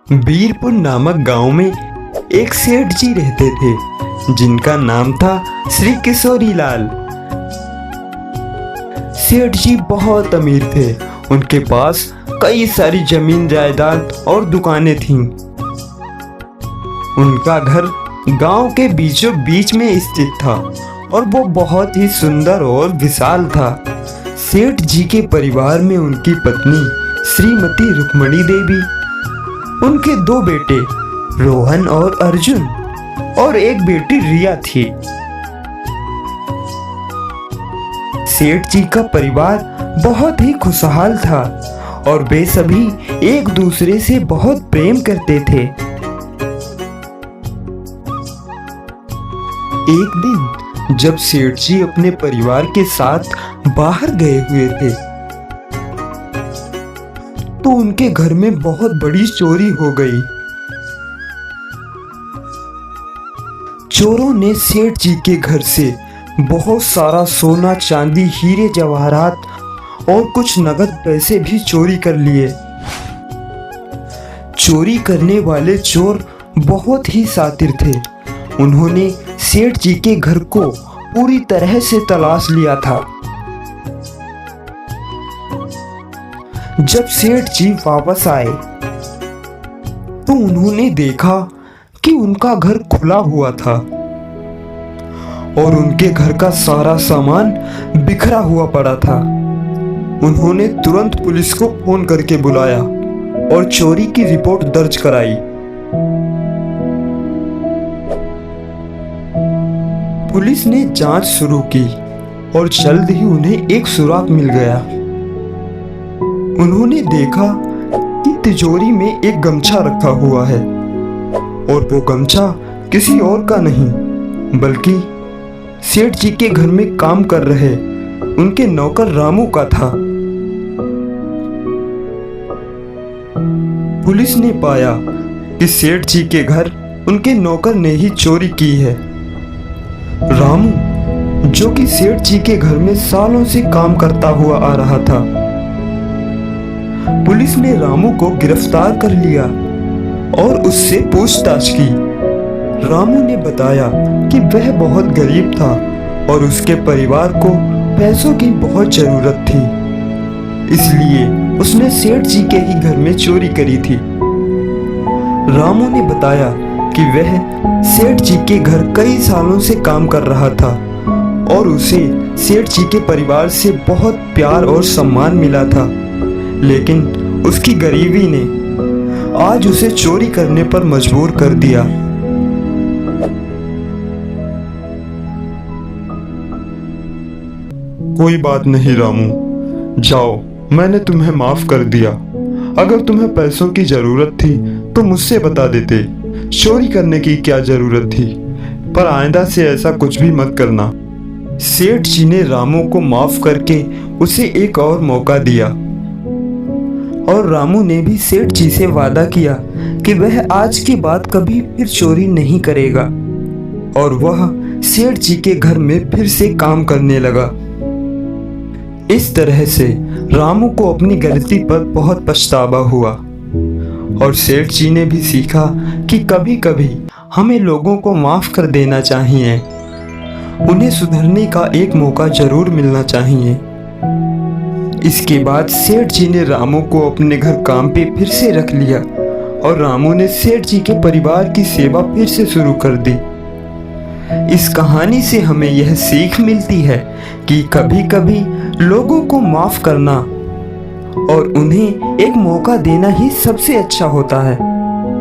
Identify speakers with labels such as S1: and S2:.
S1: वीरपुर नामक गांव में एक सेठ जी रहते थे जिनका नाम था श्री किशोरी लाल। सेठ जी बहुत अमीर थे। उनके पास कई सारी जमीन जायदाद और दुकानें थीं। उनका घर गांव के बीचों बीच में स्थित था और वो बहुत ही सुंदर और विशाल था। सेठ जी के परिवार में उनकी पत्नी श्रीमती रुक्मणी देवी, उनके दो बेटे रोहन और अर्जुन और एक बेटी रिया थी। सेठ जी का परिवार बहुत ही खुशहाल था और वे सभी एक दूसरे से बहुत प्रेम करते थे। एक दिन जब सेठ जी अपने परिवार के साथ बाहर गए हुए थे तो उनके घर में बहुत बड़ी चोरी हो गई। चोरों ने सेठ जी के घर से बहुत सारा सोना, चांदी, हीरे जवाहरात और कुछ नगद पैसे भी चोरी कर लिए। चोरी करने वाले चोर बहुत ही शातिर थे। उन्होंने सेठ जी के घर को पूरी तरह से तलाश लिया था। जब सेठ जी वापस आए तो उन्होंने देखा कि उनका घर खुला हुआ था और उनके घर का सारा सामान बिखरा हुआ पड़ा था। उन्होंने तुरंत पुलिस को फोन करके बुलाया और चोरी की रिपोर्ट दर्ज कराई। पुलिस ने जांच शुरू की और जल्द ही उन्हें एक सुराग मिल गया। उन्होंने देखा कि तिजोरी में एक गमछा रखा हुआ है और वो गमछा किसी और का नहीं बल्कि सेठ जी के घर में काम कर रहे उनके नौकर रामू का था। पुलिस ने पाया कि सेठ जी के घर उनके नौकर ने ही चोरी की है। रामू, जो कि सेठ जी के घर में सालों से काम करता हुआ आ रहा था, पुलिस ने रामू को गिरफ्तार कर लिया और उससे पूछताछ की। रामू ने बताया कि वह बहुत गरीब था और उसके परिवार को पैसों की बहुत जरूरत थी, इसलिए उसने सेठ जी के ही घर में चोरी करी थी। रामू ने बताया कि वह सेठ जी के घर कई सालों से काम कर रहा था और उसे सेठ जी के परिवार से बहुत प्यार और सम्मान मिला था, लेकिन उसकी गरीबी ने आज उसे चोरी करने पर मजबूर कर दिया।
S2: कोई बात नहीं रामू, जाओ, मैंने तुम्हें माफ कर दिया। अगर तुम्हें पैसों की जरूरत थी तो मुझसे बता देते। चोरी करने की क्या जरूरत थी, पर आइंदा से ऐसा कुछ भी मत करना।
S1: सेठ जी ने रामू को माफ करके उसे एक और मौका दिया और रामू ने भी सेठ जी से वादा किया कि वह आज के बाद कभी फिर चोरी नहीं करेगा और वह सेठ जी के घर में फिर से काम करने लगा। इस तरह से रामू को अपनी गलती पर बहुत पछतावा हुआ और सेठ जी ने भी सीखा कि कभी कभी हमें लोगों को माफ कर देना चाहिए। उन्हें सुधरने का एक मौका जरूर मिलना चाहिए। इसके बाद सेठ जी ने रामू को अपने घर काम पे फिर से रख लिया और रामू ने सेठ जी के परिवार की सेवा फिर से शुरू कर दी। इस कहानी से हमें यह सीख मिलती है कि कभी कभी लोगों को माफ करना और उन्हें एक मौका देना ही सबसे अच्छा होता है।